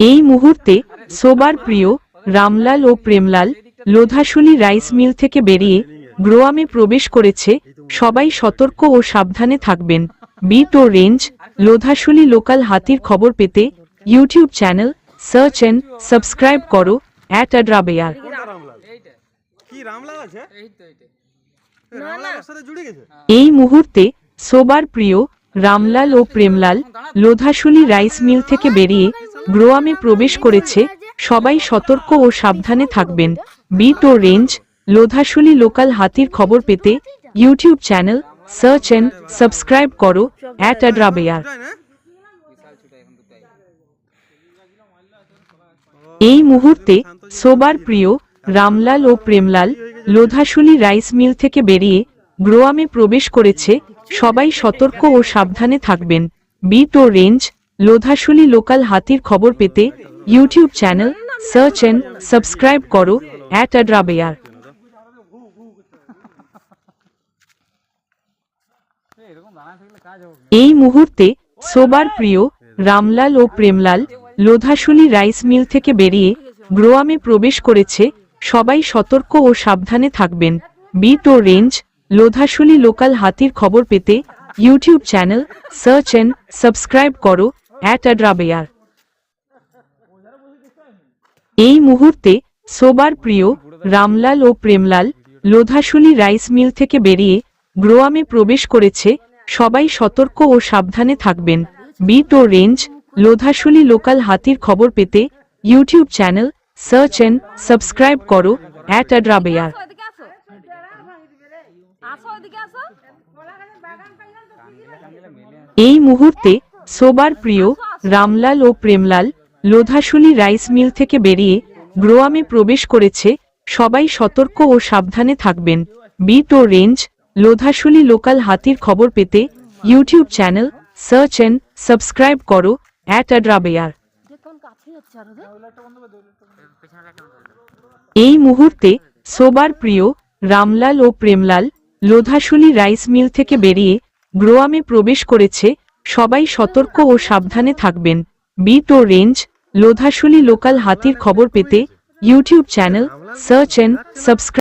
এই মুহূর্তে সবার প্রিয় রামলাল ও প্রেমলাল লোধাশুলি রাইস মিল থেকে বেরিয়ে গ্রোয়ামে প্রবেশ করেছে। সবাই সতর্ক ও সাবধানে থাকবেন। বিট ও রেঞ্জ লোধাশুলি লোকাল হাতির খবর পেতে YouTube channel search and subscribe করো @adrabear। এই মুহূর্তে সবার প্রিয় রামলাল ও প্রেমলাল লোধাশুলি রাইস মিল থেকে বেরিয়ে গ্রোয়ামে প্রবেশ করেছে। সবাই সতর্ক ও সাবধানে থাকবেন। বিট ও রেঞ্জ লোধাশুলি লোকাল হাতির খবর পেতে YouTube channel search and subscribe করো @adrabear। এই মুহূর্তে সবার প্রিয় রামলাল ও প্রেমলাল লোধাশুলি রাইস মিল থেকে বেরিয়ে গ্রোয়ামে প্রবেশ করেছে। সবাই সতর্ক ও সাবধানে থাকবেন। বিট ও রেঞ্জ লোধাশুলি লোকাল হাতির খবর পেতে YouTube channel search and subscribe করো @adrabear। এই মুহূর্তে সবার প্রিয় রামলাল ও প্রেমলাল লোধাশুলি রাইস মিল থেকে বেরিয়ে গ্রোয়ামে প্রবেশ করেছে। সবাই সতর্ক ও সাবধানে থাকবেন। বিট ও রেঞ্জ লোধাশুলি লোকাল হাতির খবর পেতে YouTube channel search and subscribe করো @adrabear। এই মুহূর্তে সবার প্রিয় রামলাল ও প্রেমলাল লোধাশুলি রাইস মিল থেকে বেরিয়ে গ্রোয়ামে প্রবেশ করেছে। সবাই সতর্ক ও সাবধানে থাকবেন। বিট ও রেঞ্জ লোধাশুলি লোকাল হাতির খবর পেতে YouTube channel search and subscribe করো @adrabear। এই মুহূর্তে সবার প্রিয় রামলাল ও প্রেমলাল লোধাশুলি রাইস মিল থেকে বেরিয়ে গ্রোয়ামে প্রবেশ করেছে। সবাই সতর্ক ও সাবধানে থাকবেন। বিট ও রেঞ্জ লোধাশুলি লোকাল হাতির খবর পেতে YouTube channel search and subscribe করো @adrabear। এই মুহূর্তে সবার প্রিয় রামলাল ও প্রেমলাল লোধাশুলি রাইস মিল থেকে বেরিয়ে গ্রোয়ামে প্রবেশ করেছে। সবাই সতর্ক ও সাবধানে থাকবেন। বিট ও রেঞ্জ লোধাশুলি লোকাল হাতির খবর পেতে YouTube channel search and subscribe